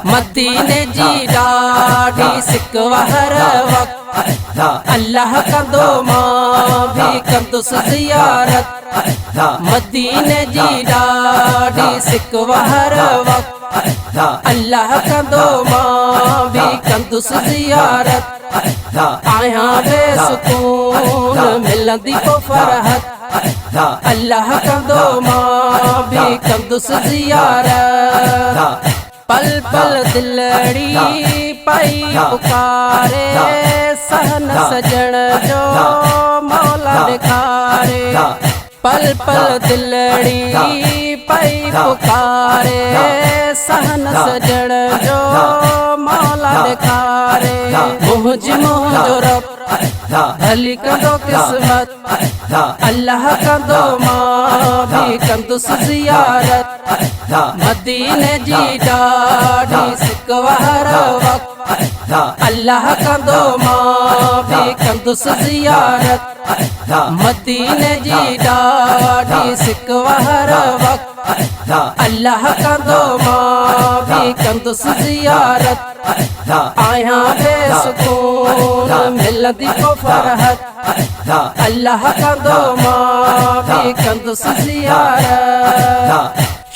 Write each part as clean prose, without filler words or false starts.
मदीने जी ॾाढी सिकवा हर वक्त अल्लाह कंदो मां भी कंदुसि ज़ियारत। मदीने जी ॾाढी सिकवा हर वक्त अल्लाह कंदो मां भी कंदुसि ज़ियारत। आहियां बेसुकून मिलंदी को फरहत अल्लाह कंदो मां भी कंदुसि ज़ियारत। पल पल दिलड़ी पई पुकारे सहन सजण जो मौला ॾेखारे। पल पल दिलड़ी पई पुकारे सहन सजण जो मौला ॾेखारे। मुंहिंजो रब भली कंदो क़िस्मत अल्लाह कंदो मां भी कंदुसि ज़ियारत। मदीने जी ॾाढी सिकवा हर वक्त अल्लाह कंदो मां भी कंदुसि ज़ियारत। मदीने जी ॾाढी सिकवा हर वक्त अल्लाह कंदो मां भी कंदुसि ज़ियारत। आहियां बेसुकून मिलंदी को फरहत अल्लाह कंदो मां भी कंदुसि ज़ियारत।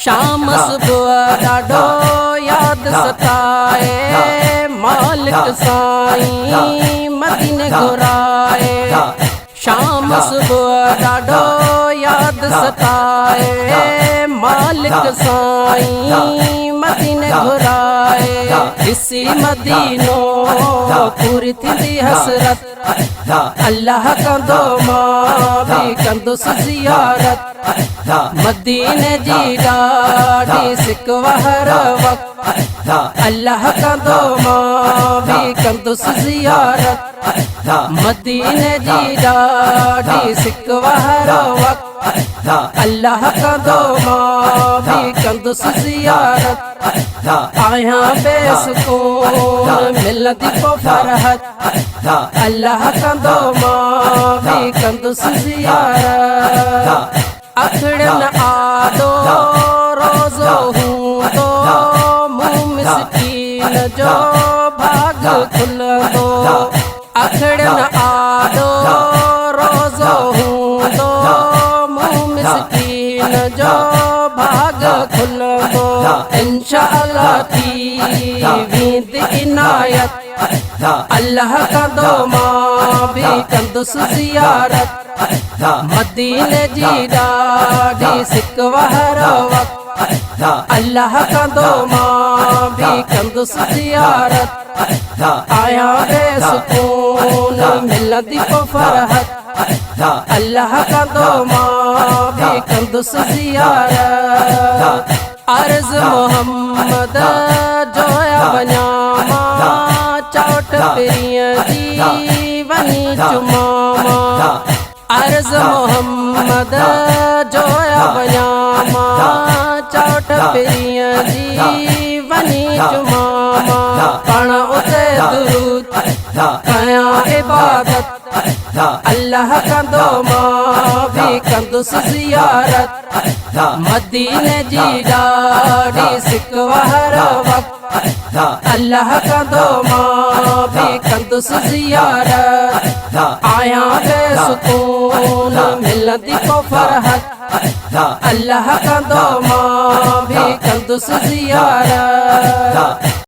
शाम सुबह ॾाढो यादि सताए मालिक साईं मदीने घुराए। शाम सुबह ॾाढो यादि सताए मालिक साईं मदीने घुराए। ॾिसी मदीनो पूरी थींदी हसरत अल्लाह कंदो मां भी कंदुसि ज़ियारत। मदीने जी ॾाढी सिकवा हर वक्त अल्लाह कंदो मां भी कंदुसि ज़ियारत। मदीने जी ॾाढी सिकवा हर वक्त अल्लाह कंदो मां भी कंदुसि ज़ियारत। आहियां बेसुकून मिलंदी को फरहत अल्लाह कंदो मां भी कंदुसि ज़ियारत। अखड़न आदो रोज़ो हूंदो मुंह मिस्कीन जो भाग खुलंदो। अखड़न आदो रोज़ो हूंदो मुंह मिस्कीन जो भाग खुलंदो। इंशाअल्लाह थी वेंदी इनायत अल्लाह कंदो मां भी कंदुसि ज़ियारत। मदीने जी ॾाढी सिकवा हर वक्त अल्लाह कंदो मां भी कंदुसि ज़ियारत। आहियां बेसुकून मिलंदी को फरहत अल्लाह कंदो मां भी कंदुसि ज़ियारत। अर्ज़ मोहम्मद जोया वञा मां चौट पिरीअ जी वञी चुमां। अर्ज़ मोहम्मद जोया वञा मां चौट पिरीअ जी वञी चुमां। पण उते दुरूद कयां इबादत अल्लाह कंदो मां भी कंदुसि ज़ियारत। मदीने जी ॾाढी सिकवा हर वक्त अल्लाह कंदो मां भी कंदुसि ज़ियारत। आहियां बेसुकून मिलंदी को फरहत अल्लाह कंदो मां भी कंदुसि ज़ियारत।